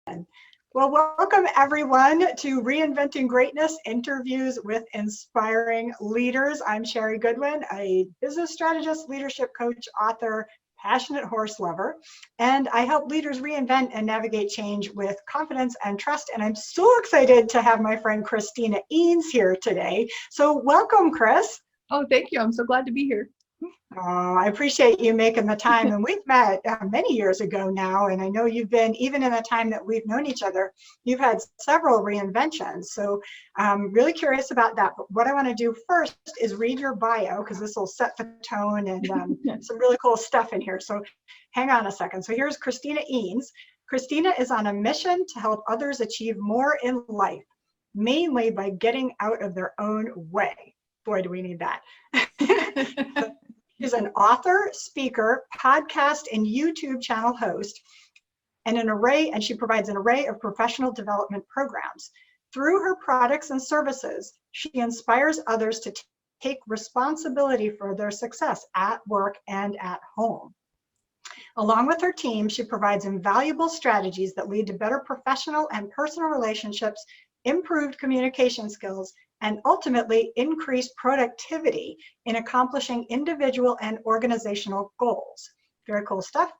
Well, welcome everyone to Reinventing Greatness, Interviews with Inspiring Leaders. I'm Shari Goodwin, a business strategist, leadership coach, author, passionate horse lover, and I help leaders reinvent and navigate change with confidence and trust. And I'm so excited to have my friend Christina Eanes here today. So welcome, Chris. Oh, thank you. I'm so glad to be here. Oh, I appreciate you making the time. And we've met many years ago now. And I know you've been, even in the time that we've known each other, you've had several reinventions. So I'm really curious about that. But what I want to do first is read your bio, because this will set the tone and some really cool stuff in here. So hang on a second. So here's Christina Eanes. Christina is on a mission to help others achieve more in life, mainly by getting out of their own way. Boy, do we need that. She's an author, speaker, podcast, and YouTube channel host, and she provides an array of professional development programs. Through her products and services, she inspires others to take responsibility for their success at work and at home. Along with her team, she provides invaluable strategies that lead to better professional and personal relationships, improved communication skills, and ultimately increase productivity in accomplishing individual and organizational goals. Very cool stuff.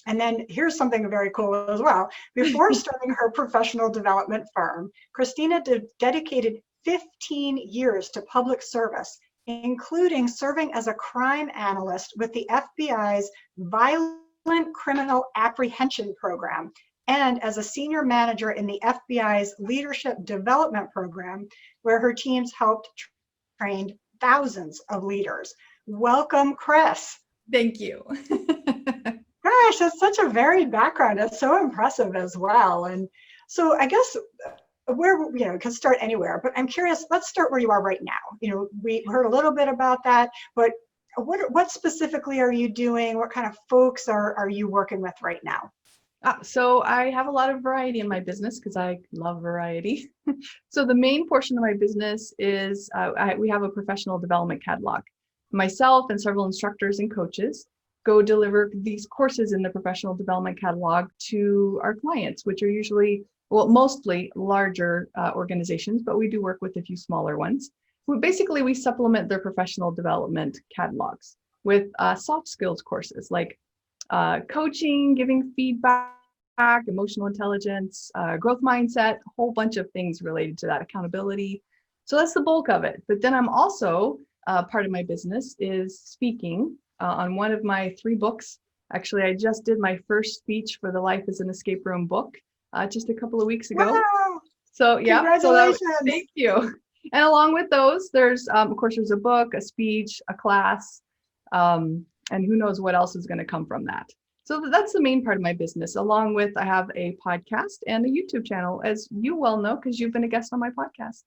And then here's something very cool as well. Before starting her professional development firm, Christina dedicated 15 years to public service, including serving as a crime analyst with the FBI's Violent Criminal Apprehension Program, and as a senior manager in the FBI's Leadership Development Program, where her teams helped train thousands of leaders. Welcome, Chris. Thank you. Gosh, that's such a varied background. It's so impressive as well. And so I guess can start anywhere, but I'm curious, let's start where you are right now. We heard a little bit about that, but what specifically are you doing? What kind of folks are you working with right now? So I have a lot of variety in my business because I love variety. So the main portion of my business is we have a professional development catalog. Myself and several instructors and coaches go deliver these courses in the professional development catalog to our clients, which are usually, mostly larger organizations, but we do work with a few smaller ones. We supplement their professional development catalogs with soft skills courses like coaching, giving feedback, emotional intelligence, growth mindset, a whole bunch of things related to that, accountability. So that's the bulk of it. But then I'm also, part of my business is speaking on one of my 3 books. Actually, I just did my first speech for the Life is an Escape Room book just a couple of weeks ago. Wow. So yeah, congratulations. Thank you. And along with those, there's, of course, there's a book, a speech, a class, and who knows what else is going to come from that. So that's the main part of my business, along with I have a podcast and a YouTube channel, as you well know, because you've been a guest on my podcast.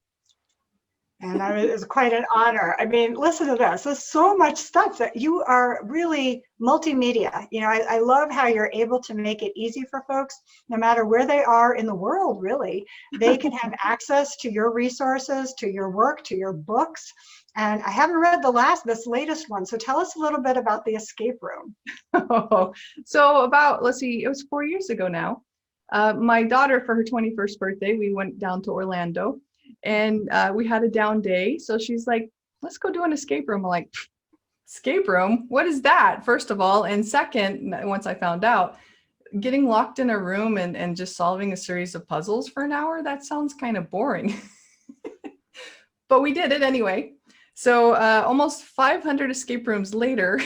And it's quite an honor. I mean, listen to this. There's so much stuff that you are really multimedia. I love how you're able to make it easy for folks, no matter where they are in the world, really. They can have access to your resources, to your work, to your books. And I haven't read this latest one. So tell us a little bit about the escape room. So it was 4 years ago now. My daughter, for her 21st birthday, we went down to Orlando. And we had a down day. So she's like, let's go do an escape room. I'm like, escape room? What is that? First of all. And second, once I found out, getting locked in a room and just solving a series of puzzles for an hour, that sounds kind of boring. But we did it anyway. So almost 500 escape rooms later,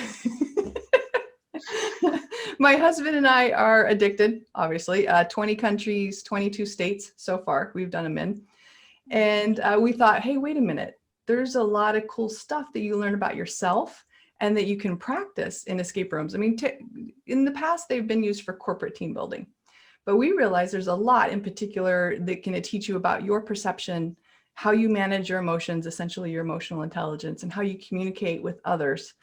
my husband and I are addicted, obviously. 20 countries, 22 states so far we've done them in. And we thought, hey, wait a minute. There's a lot of cool stuff that you learn about yourself and that you can practice in escape rooms. I mean, in the past, they've been used for corporate team building. But we realize there's a lot in particular that can teach you about your perception, how you manage your emotions, essentially your emotional intelligence, and how you communicate with others.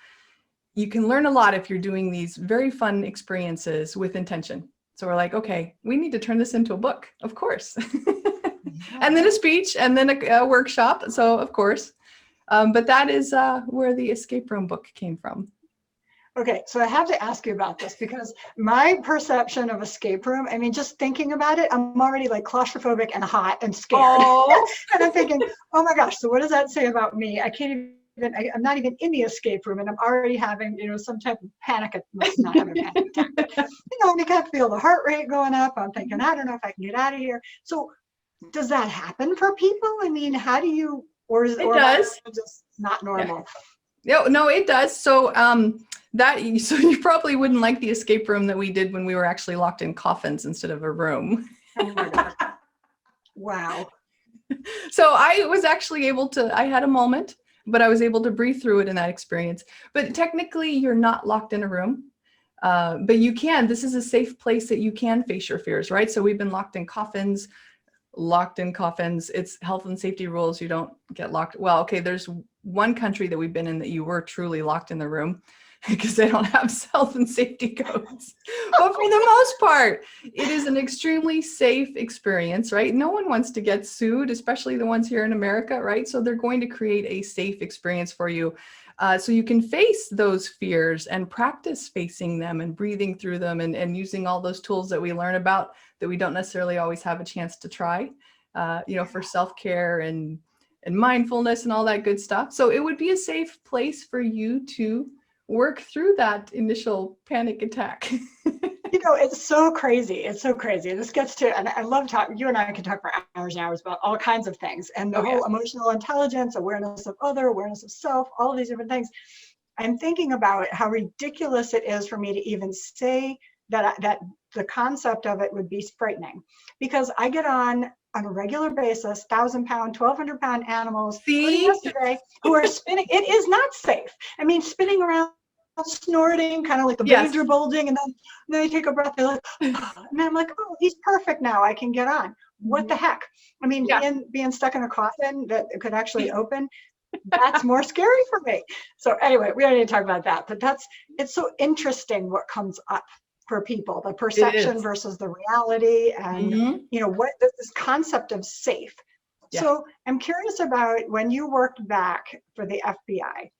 You can learn a lot if you're doing these very fun experiences with intention. So we're like, okay, we need to turn this into a book, of course. And then a speech, and then a workshop. So of course, but that is where the escape room book came from. Okay, so I have to ask you about this because my perception of escape room, I mean, just thinking about it, I'm already like claustrophobic and hot and scared. Oh, And I'm thinking, oh my gosh, so what does that say about me? I can't even, I'm not even in the escape room and I'm already having, some type of panic, not having a panic attack, but I can feel the heart rate going up. I'm thinking, I don't know if I can get out of here. So does that happen for people? I mean, how do you, it am I does. just not normal? No, it does. So so you probably wouldn't like the escape room that we did when we were actually locked in coffins instead of a room. Oh my gosh. Wow. So I was actually able to, I had a moment, but I was able to breathe through it in that experience. But technically you're not locked in a room. But you can, this is a safe place that you can face your fears, right? So we've been locked in coffins. It's health and safety rules. You don't get locked. Well, okay, there's one country that we've been in that you were truly locked in the room because they don't have health and safety codes. But for the most part, it is an extremely safe experience, right? No one wants to get sued, especially the ones here in America, right? So they're going to create a safe experience for you. So you can face those fears and practice facing them and breathing through them and using all those tools that we learn about that we don't necessarily always have a chance to try, for self-care and mindfulness and all that good stuff. So it would be a safe place for you to work through that initial panic attack. It's so crazy. It's so crazy. This gets to, and I love talking, you and I can talk for hours and hours about all kinds of things and the whole emotional intelligence, awareness of other, awareness of self, all of these different things. I'm thinking about how ridiculous it is for me to even say that the concept of it would be frightening, because I get on a regular basis, 1,000-pound, 1,200-pound animals, including yesterday, who are spinning. It is not safe. I mean, spinning around, snorting, kind of like the Yes. veins are bulging, and then they take a breath, they're like, oh. And I'm like, oh, he's perfect now, I can get on. What the heck? I mean, being stuck in a coffin that could actually open, that's more scary for me. So anyway, we don't need to talk about that, but it's so interesting what comes up for people, the perception versus the reality, and what this concept of safe. Yeah. So I'm curious about when you worked back for the FBI,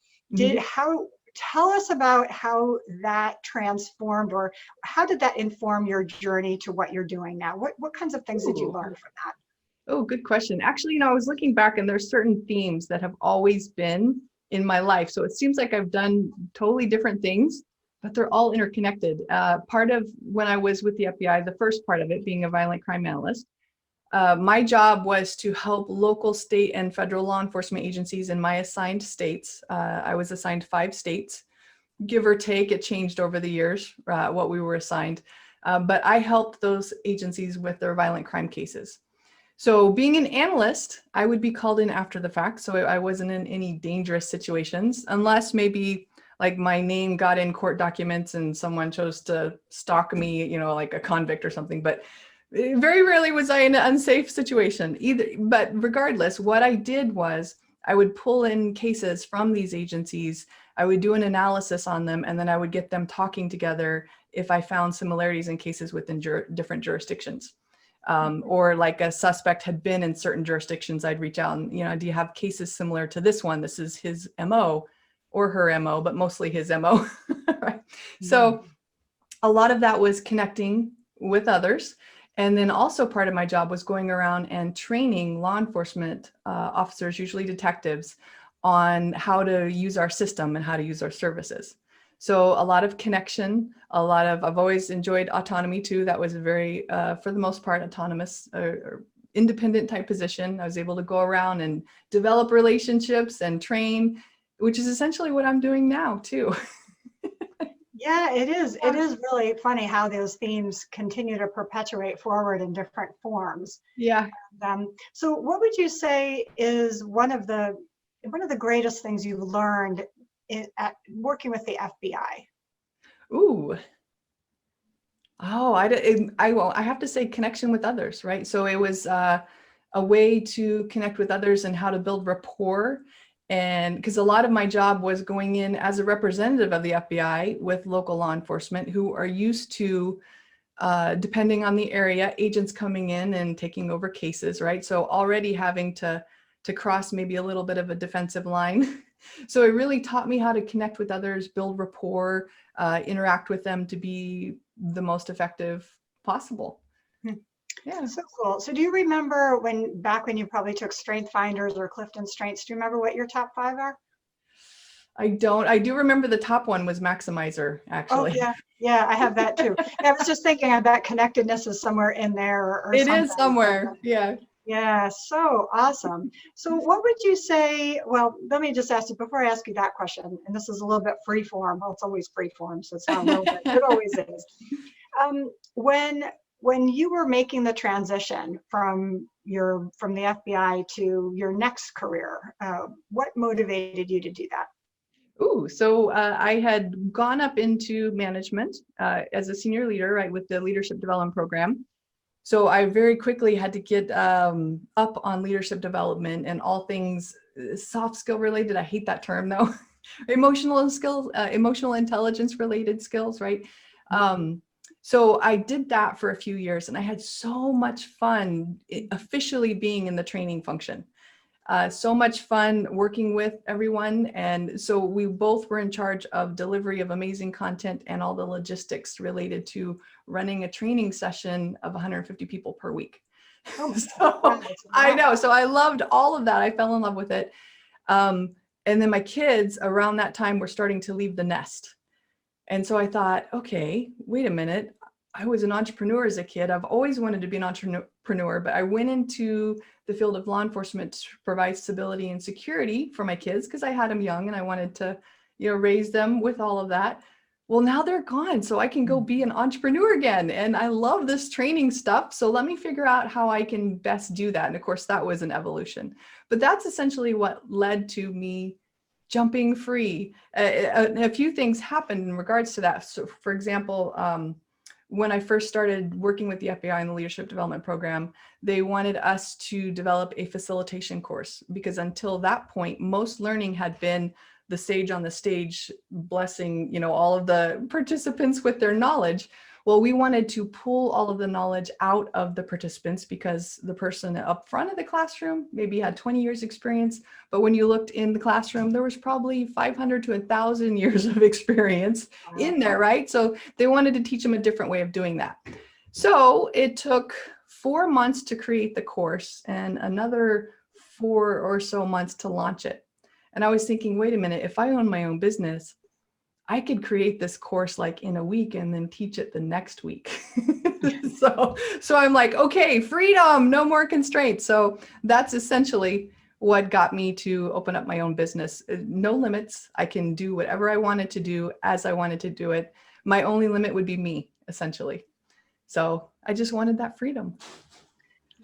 tell us about how that transformed, or how did that inform your journey to what you're doing now? What kinds of things did you learn from that? Oh, good question. Actually, I was looking back and there's certain themes that have always been in my life. So it seems like I've done totally different things, but they're all interconnected. Part of when I was with the FBI, the first part of it being a violent crime analyst, my job was to help local, state, and federal law enforcement agencies in my assigned states. I was assigned 5 states, give or take. It changed over the years, what we were assigned. But I helped those agencies with their violent crime cases. So being an analyst, I would be called in after the fact. So I wasn't in any dangerous situations, unless maybe like my name got in court documents and someone chose to stalk me, like a convict or something. But very rarely was I in an unsafe situation either. But regardless, what I did was I would pull in cases from these agencies. I would do an analysis on them, and then I would get them talking together if I found similarities in cases within different jurisdictions. Or like a suspect had been in certain jurisdictions, I'd reach out and, do you have cases similar to this one? This is his MO or her MO, but mostly his MO, right? So a lot of that was connecting with others. And then also part of my job was going around and training law enforcement officers, usually detectives, on how to use our system and how to use our services. So a lot of connection, I've always enjoyed autonomy too. That was a very, for the most part, autonomous or independent type position. I was able to go around and develop relationships and train, which is essentially what I'm doing now too. Yeah, it is. It is really funny how those themes continue to perpetuate forward in different forms. Yeah. So what would you say is one of the greatest things you've learned at working with the FBI? Ooh. Oh, I have to say connection with others, right? So it was a way to connect with others and how to build rapport. And because a lot of my job was going in as a representative of the FBI with local law enforcement who are used to, depending on the area, agents coming in and taking over cases, right? So already having to to cross maybe a little bit of a defensive line. So it really taught me how to connect with others, build rapport, interact with them to be the most effective possible. Yeah. So cool. So do you remember back when you probably took Strength Finders or Clifton Strengths, do you remember what your top 5 are? I don't. I do remember the top one was Maximizer, actually. Oh, yeah. Yeah, I have that too. I was just thinking, I bet connectedness is somewhere in there or It something. is somewhere. Yeah. Yeah, so awesome. So what would you say, well, let me just ask you, before I ask you that question, and this is a little bit free form. Well, it's always free form, so it's not a little bit, it always is. When you were making the transition from the FBI to your next career, what motivated you to do that? Ooh, so I had gone up into management as a senior leader, right, with the leadership development program. So I very quickly had to get up on leadership development and all things soft skill related. I hate that term though. Emotional skills, emotional intelligence related skills, right? So I did that for a few years and I had so much fun officially being in the training function. So much fun working with everyone. And so we both were in charge of delivery of amazing content and all the logistics related to running a training session of 150 people per week. Oh, So I know. So I loved all of that. I fell in love with it. And then my kids around that time were starting to leave the nest. And so I thought, okay, wait a minute. I was an entrepreneur as a kid. I've always wanted to be an entrepreneur, but I went into the field of law enforcement to provide stability and security for my kids because I had them young and I wanted to, raise them with all of that. Well, now they're gone, so I can go be an entrepreneur again. And I love this training stuff. So let me figure out how I can best do that. And of course, that was an evolution. But that's essentially what led to me jumping free. A few things happened in regards to that. So for example, when I first started working with the FBI in the leadership development program, they wanted us to develop a facilitation course because until that point, most learning had been the sage on the stage blessing, all of the participants with their knowledge. Well, we wanted to pull all of the knowledge out of the participants because the person up front of the classroom maybe had 20 years experience, but when you looked in the classroom, there was probably 500 to 1,000 years of experience in there, right? So they wanted to teach them a different way of doing that. So it took 4 months to create the course and another 4 or so months to launch it. And I was thinking, wait a minute, if I own my own business, I could create this course like in a week and then teach it the next week. So I'm like, okay, freedom, no more constraints. So that's essentially what got me to open up my own business. No limits. I can do whatever I wanted to do as I wanted to do it. My only limit would be me, essentially. So I just wanted that freedom.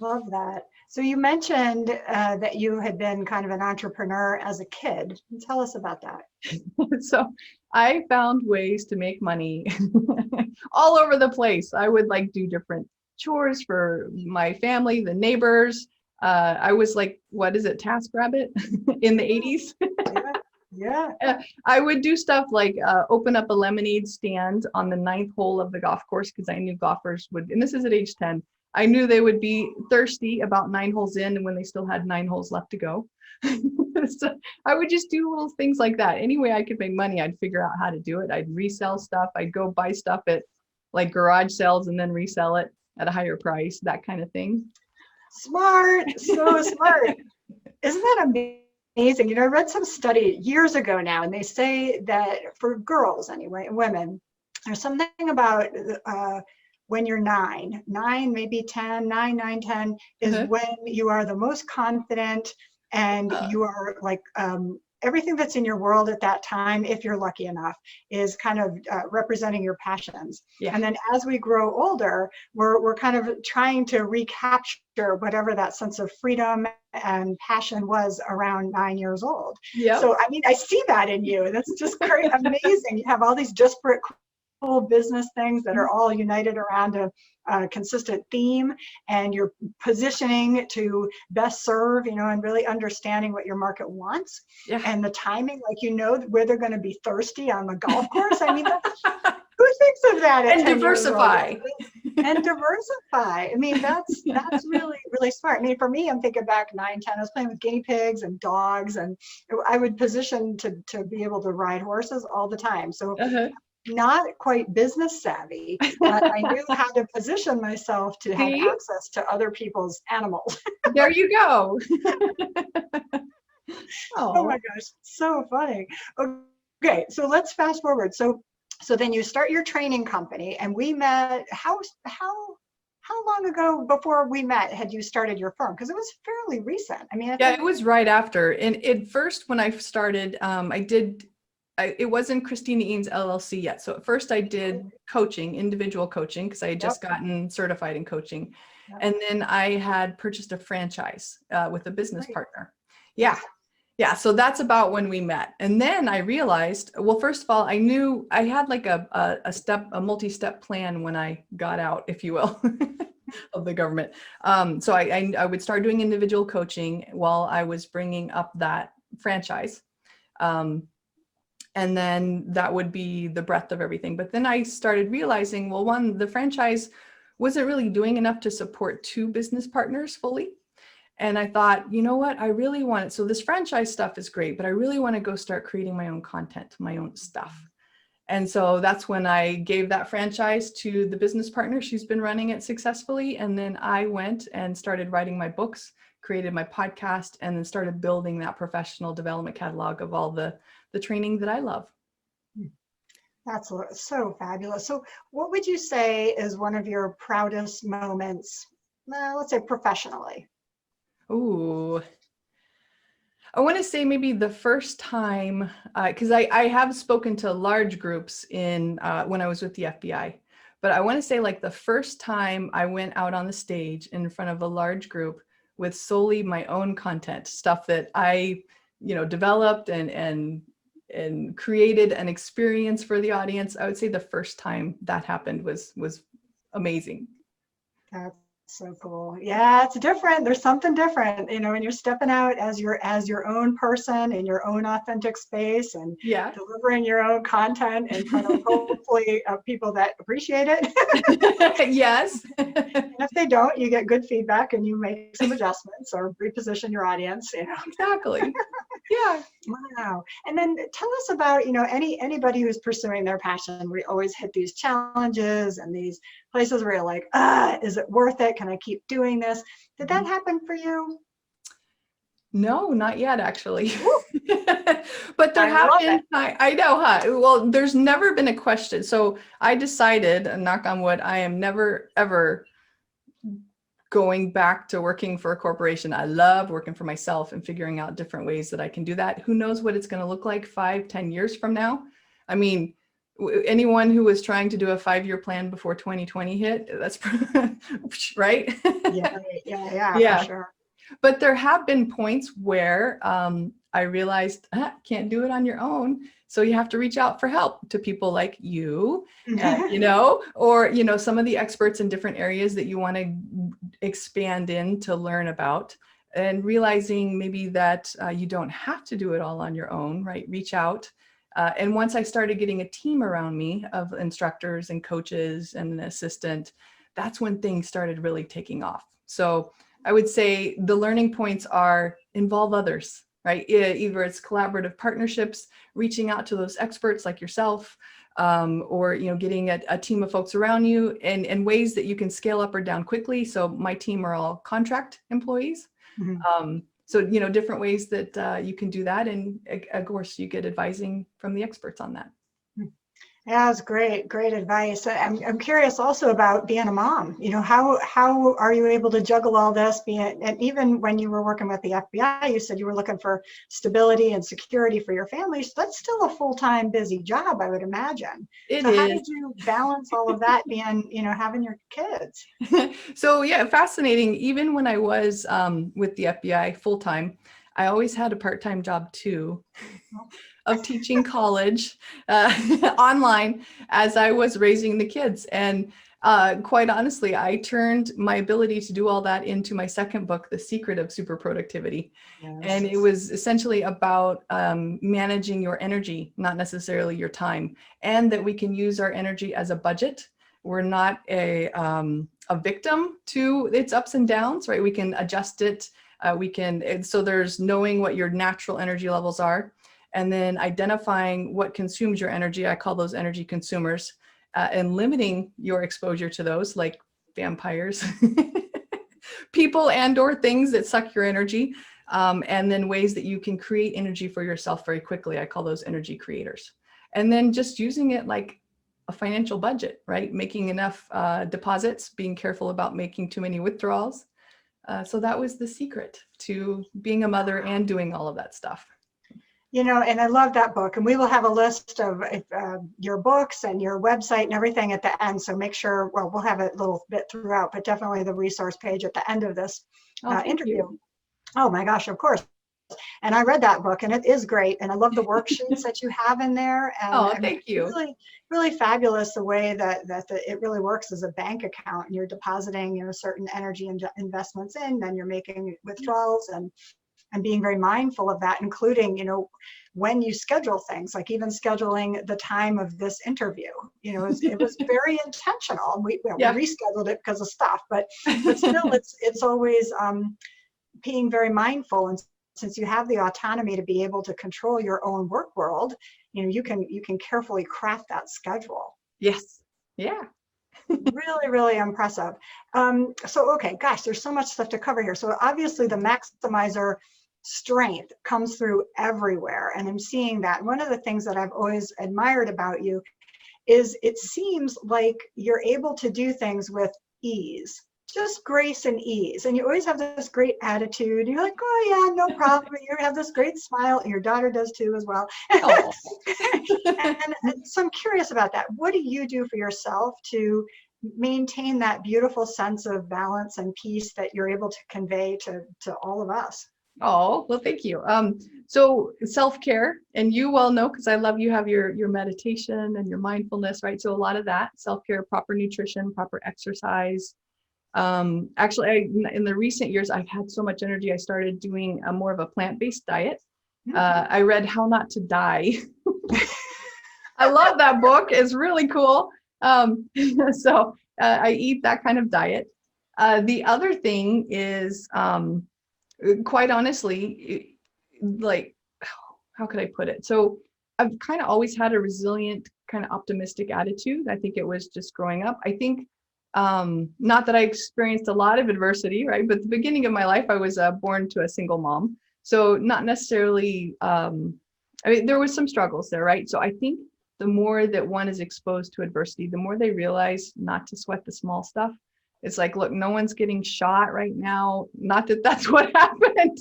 Love that. So you mentioned that you had been kind of an entrepreneur as a kid. Tell us about that. So I found ways to make money all over the place. I would do different chores for my family, the neighbors. I was like, what is it, TaskRabbit in the 80s? Yeah. I would do stuff like open up a lemonade stand on the 9th hole of the golf course because I knew golfers would, and this is at age 10, I knew they would be thirsty about 9 holes in and when they still had 9 holes left to go. So I would just do little things like that. Any way I could make money, I'd figure out how to do it. I'd resell stuff. I'd go buy stuff at garage sales and then resell it at a higher price, that kind of thing. Smart, so smart. Isn't that amazing? I read some study years ago now, and they say that for girls anyway, women, there's something about when you're 9, maybe 10, 9, 10 is when you are the most confident and you are everything that's in your world at that time, if you're lucky enough, is kind of representing your passions. Yeah. And then as we grow older, we're kind of trying to recapture whatever that sense of freedom and passion was around 9 years old. Yep. So, I see that in you. That's just great, amazing. You have all these disparate cool business things that are all united around a consistent theme, and you're positioning to best serve, and really understanding what your market wants. Yeah. And the timing, where they're going to be thirsty on the golf course. Who thinks of that? And diversify. And diversify. I mean, that's really, really smart. I mean, for me, I'm thinking back 9, 10, I was playing with guinea pigs and dogs, and I would position to be able to ride horses all the time. So Uh-huh. not quite business savvy, but I knew how to position myself to have See, access to other people's animals. there you go. Oh my Oh, gosh, so funny. Okay, so let's fast forward. So then you start your training company, and we met. How long ago before we met had you started your firm? Because it was fairly recent. I mean, I yeah, think. it was right after. And at first, when I started, it wasn't Christina Eanes LLC yet. So at first I did coaching, individual coaching, because I had Yep. just gotten certified in coaching. Yep. And then I had purchased a franchise with a business Great. partner. Yeah. Yeah. So that's about when we met. And then I realized, well, first of all, I knew I had like a multi-step plan when I got out, if you will, of the government. So I would start doing individual coaching while I was bringing up that franchise. And then that would be the breadth of everything. But then I started realizing, well, one, the franchise wasn't really doing enough to support 2 business partners fully. And I thought, you know what, I really want it. So this franchise stuff is great, but I really want to go start creating my own content, my own stuff. And so that's when I gave that franchise to the business partner. She's been running it successfully. And then I went and started writing my books, created my podcast, and then started building that professional development catalog of all the training that I love. That's so fabulous. So what would you say is one of your proudest moments, let's say professionally? Ooh, I want to say maybe the first time, because I have spoken to large groups in when I was with the FBI, but I want to say like the first time I went out on the stage in front of a large group with solely my own content, stuff that I, developed and created an experience for the audience. I would say the first time that happened was amazing. That's so cool. Yeah, it's different. There's something different, when you're stepping out as your own person in your own authentic space and Yeah. delivering your own content in front of hopefully people that appreciate it. Yes. And if they don't, you get good feedback and you make some adjustments or reposition your audience. Exactly. Yeah. Wow. And then tell us about, anybody who's pursuing their passion. We always hit these challenges and these places where you're like, is it worth it? Can I keep doing this? Did that happen for you? No, not yet, actually. But there I have love been, it. I know, huh? Well, there's never been a question. So I decided, and knock on wood, I am never, ever going back to working for a corporation. I love working for myself and figuring out different ways that I can do that. Who knows what it's going to look like 5, 10 years from now? I mean, anyone who was trying to do a 5-year plan before 2020 hit, that's right. Yeah, for sure. But there have been points where I realized can't do it on your own. So you have to reach out for help to people like you, or, some of the experts in different areas that you want to expand in to learn about, and realizing maybe that you don't have to do it all on your own, right? Reach out. And once I started getting a team around me of instructors and coaches and an assistant, that's when things started really taking off. So I would say the learning points are involve others, right? Either it's collaborative partnerships, reaching out to those experts like yourself, or getting a team of folks around you, and ways that you can scale up or down quickly. So my team are all contract employees. So different ways that you can do that, and of course you get advising from the experts on that. Yeah, it's great advice. I'm curious also about being a mom. How are you able to juggle all this? And even when you were working with the FBI, you said you were looking for stability and security for your family. So that's still a full-time busy job, I would imagine. So how did you balance all of that being, having your kids? So yeah, fascinating. Even when I was with the FBI full-time, I always had a part-time job too, of teaching college online as I was raising the kids. And quite honestly, I turned my ability to do all that into my second book, The Secret of Super Productivity. Yes. And it was essentially about managing your energy, not necessarily your time, and that we can use our energy as a budget We're not a victim to its ups and downs, right? We can adjust it. So there's knowing what your natural energy levels are, and then identifying what consumes your energy. I call those energy consumers, and limiting your exposure to those, like vampires, people and or things that suck your energy, and then ways that you can create energy for yourself very quickly. I call those energy creators. And then just using it like a financial budget, right? Making enough deposits, being careful about making too many withdrawals. So that was the secret to being a mother and doing all of that stuff. You know, and I love that book. And we will have a list of your books and your website and everything at the end. So make sure, well, we'll have a little bit throughout, but definitely the resource page at the end of this interview. You. Oh my gosh, of course. And I read that book and it is great. And I love the worksheets that you have in there. And thank you. Really, really fabulous the way that it really works as a bank account, and you're depositing, you know, certain energy investments in, then you're making withdrawals and being very mindful of that, including, you know, when you schedule things, like even scheduling the time of this interview, you know, it was very intentional. We rescheduled it because of stuff, but still it's always being very mindful. And since you have the autonomy to be able to control your own work world, you know, you can carefully craft that schedule. Yes. Yeah. Really, really impressive. So, okay, gosh, there's so much stuff to cover here. So obviously the maximizer strength comes through everywhere. And I'm seeing that. One of the things that I've always admired about you is it seems like you're able to do things with ease, just grace and ease. And you always have this great attitude. You're like, oh yeah, no problem. You have this great smile, and your daughter does too as well. Oh. and so I'm curious about that. What do you do for yourself to maintain that beautiful sense of balance and peace that you're able to convey to all of us? Oh, well, thank you. So self-care, and you well know, because I love you have your meditation and your mindfulness, right? So a lot of that self-care, proper nutrition, proper exercise. Actually, in the recent years, I've had so much energy. I started doing more of a plant-based diet. I read How Not to Die. I love that book. It's really cool. So I eat that kind of diet. The other thing is, quite honestly, like, how could I put it? So I've kind of always had a resilient, kind of optimistic attitude. I think it was just growing up. I think, not that I experienced a lot of adversity, right? But at the beginning of my life, I was born to a single mom. So not necessarily, I mean, there was some struggles there, right? So I think the more that one is exposed to adversity, the more they realize not to sweat the small stuff. It's like, look, no one's getting shot right now. Not that that's what happened,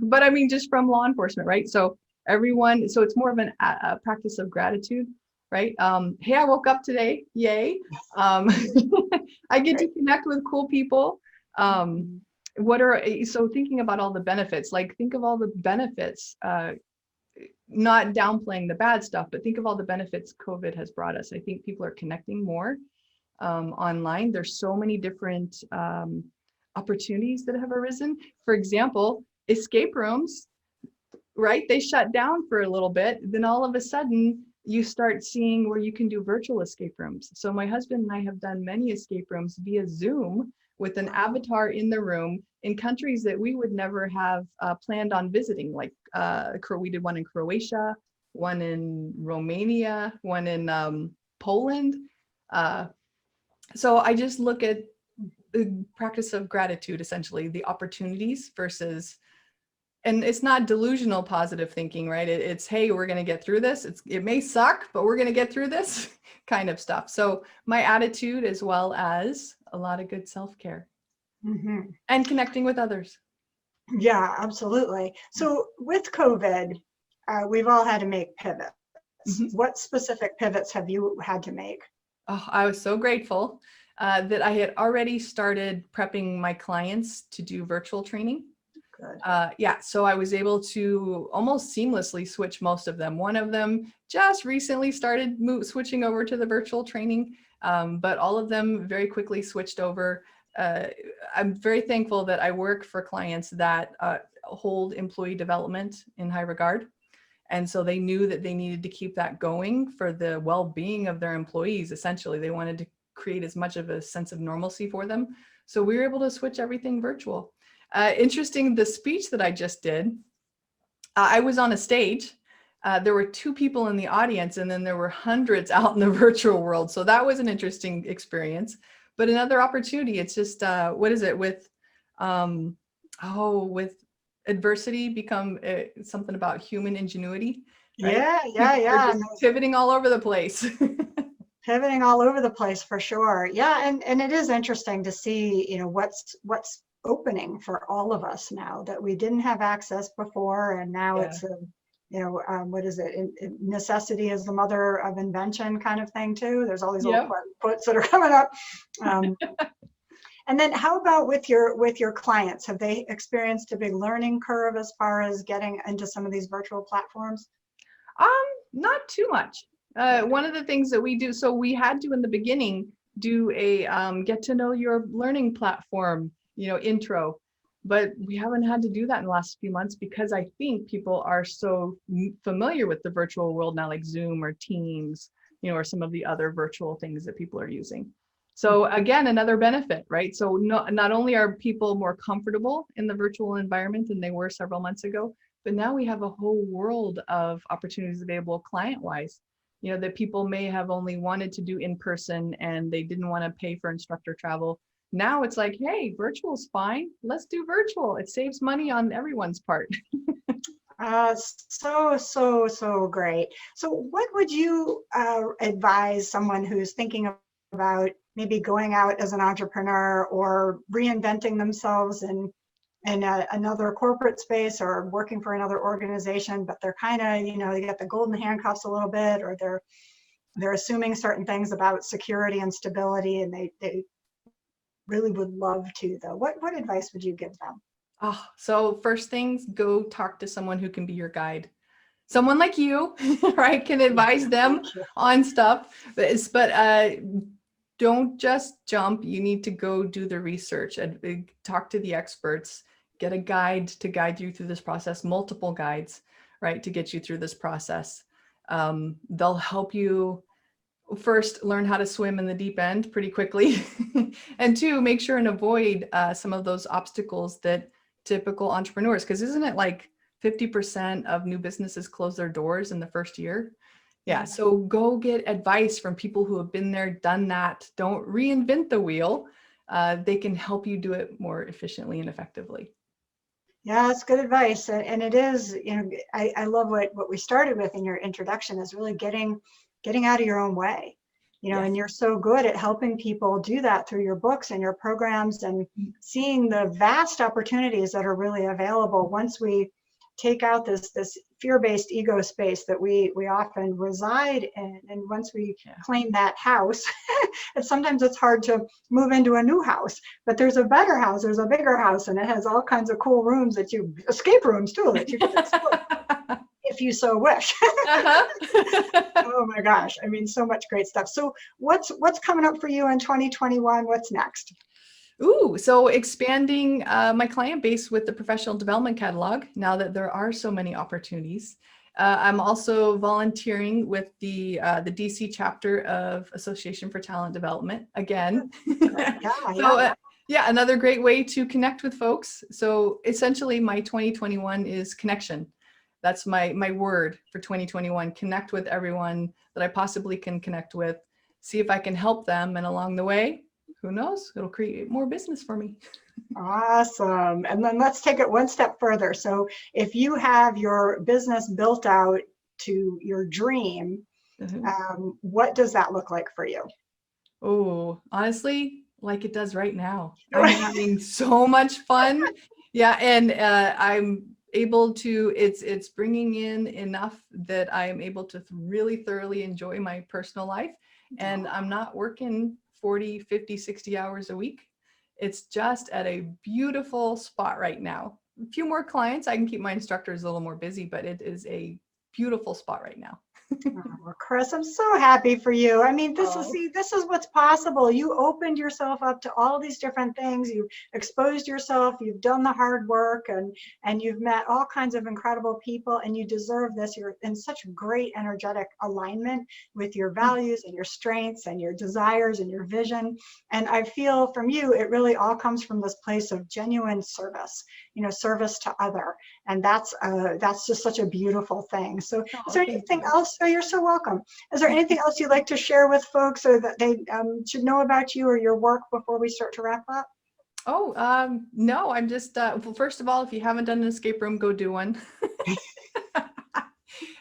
but I mean, just from law enforcement, right? So so it's more of a practice of gratitude, right? Hey, I woke up today, yay. I get to connect with cool people. So thinking about all the benefits, like think of all the benefits, not downplaying the bad stuff, but think of all the benefits COVID has brought us. I think people are connecting more online. There's so many different opportunities that have arisen. For example, escape rooms, right? They shut down for a little bit. Then all of a sudden, you start seeing where you can do virtual escape rooms. So my husband and I have done many escape rooms via Zoom with an avatar in the room in countries that we would never have planned on visiting. Like we did one in Croatia, one in Romania, one in Poland. So I just look at the practice of gratitude, essentially, the opportunities versus, and it's not delusional positive thinking, right? It's, hey, we're going to get through this. It may suck, but we're going to get through this kind of stuff. So my attitude, as well as a lot of good self-care and connecting with others. Yeah, absolutely. So with COVID, we've all had to make pivots. What specific pivots have you had to make? Oh, I was so grateful that I had already started prepping my clients to do virtual training. Good. So I was able to almost seamlessly switch most of them. One of them just recently started switching over to the virtual training, but all of them very quickly switched over. I'm very thankful that I work for clients that hold employee development in high regard. And so they knew that they needed to keep that going for the well-being of their employees. Essentially, they wanted to create as much of a sense of normalcy for them. So we were able to switch everything virtual. Interesting, the speech that I just did, I was on a stage. There were 2 people in the audience, and then there were hundreds out in the virtual world. So that was an interesting experience. But another opportunity, it's just, what is it with, with adversity become something about human ingenuity, right? Yeah. Pivoting all over the place. Pivoting all over the place for sure. Yeah, and it is interesting to see, what's opening for all of us now that we didn't have access before, and now Yeah. it's what is it? Necessity is the mother of invention kind of thing too. There's all these old quotes that are coming up. And then how about with your clients? Have they experienced a big learning curve as far as getting into some of these virtual platforms? Not too much. One of the things that we do, so we had to in the beginning do a get to know your learning platform, intro, but we haven't had to do that in the last few months because I think people are so familiar with the virtual world now, like Zoom or Teams, or some of the other virtual things that people are using. So again, another benefit, right? So not only are people more comfortable in the virtual environment than they were several months ago, but now we have a whole world of opportunities available client-wise, that people may have only wanted to do in person and they didn't want to pay for instructor travel. Now it's like, hey, virtual is fine. Let's do virtual. It saves money on everyone's part. So great. So what would you advise someone who's thinking about maybe going out as an entrepreneur or reinventing themselves in another corporate space or working for another organization, but they're kind of, they get the golden handcuffs a little bit, or they're assuming certain things about security and stability, and they really would love to, though. What advice would you give them? Oh, so first things, go talk to someone who can be your guide. Someone like you, right, can advise them on stuff, but don't just jump. You need to go do the research and talk to the experts, get a guide to guide you through this process, multiple guides, right, to get you through this process. They'll help you first learn how to swim in the deep end pretty quickly. And 2, make sure and avoid some of those obstacles that typical entrepreneurs, because isn't it like 50% of new businesses close their doors in the first year? Yeah, so go get advice from people who have been there, done that. Don't reinvent the wheel. They can help you do it more efficiently and effectively. Yeah, that's good advice. And it is, I love what we started with in your introduction is really getting out of your own way, and you're so good at helping people do that through your books and your programs and seeing the vast opportunities that are really available once we take out this fear-based ego space that we often reside in. And once we claim that house, and sometimes it's hard to move into a new house, but there's a better house, there's a bigger house, and it has all kinds of cool rooms escape rooms too, that you can explore if you so wish. Oh my gosh, I mean, so much great stuff. So what's coming up for you in 2021? What's next? Ooh, so expanding my client base with the professional development catalog now that there are so many opportunities. I'm also volunteering with the DC chapter of Association for Talent Development again. Another great way to connect with folks. So essentially my 2021 is connection. That's my word for 2021. Connect with everyone that I possibly can connect with, see if I can help them, and along the way, who knows, it'll create more business for me. Awesome. And then let's take it one step further. So if you have your business built out to your dream, what does that look like for you? Oh, honestly, like it does right now. I'm having so much fun. Yeah, and I'm able to, it's bringing in enough that I am able to really thoroughly enjoy my personal life. And I'm not working 40, 50, 60 hours a week. It's just at a beautiful spot right now. A few more clients, I can keep my instructors a little more busy, but it is a beautiful spot right now. Oh, well, Chris, I'm so happy for you. I mean, this is, Oh. see, this is what's possible. You opened yourself up to all these different things. You exposed yourself, you've done the hard work, and you've met all kinds of incredible people, and you deserve this. You're in such great energetic alignment with your values and your strengths and your desires and your vision. And I feel from you, it really all comes from this place of genuine service, you know, service to other. And that's just such a beautiful thing. So is there anything else? Oh, you're so welcome. Is there anything else you'd like to share with folks so that they should know about you or your work before we start to wrap up? Oh, no, I'm just, well, first of all, if you haven't done an escape room, go do one.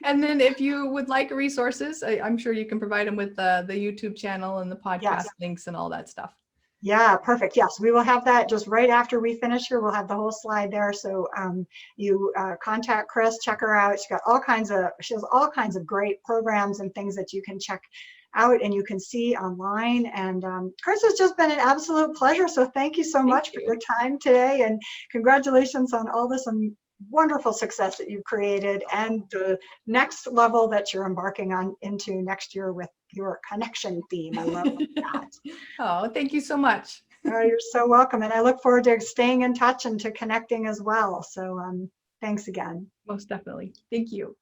And then if you would like resources, I'm sure you can provide them with the YouTube channel and the podcast Yes. links and all that stuff. Yeah, perfect. Yes, we will have that just right after we finish here. We'll have the whole slide there. So you contact Chris, check her out. She has all kinds of great programs and things that you can check out and you can see online. And Chris, has just been an absolute pleasure. So thank you so much for your time today, and congratulations on all this wonderful success that you've created and the next level that you're embarking on into next year with your connection theme. I love that. Oh, thank you so much. Oh, you're so welcome. And I look forward to staying in touch and to connecting as well. So thanks again. Most definitely. Thank you.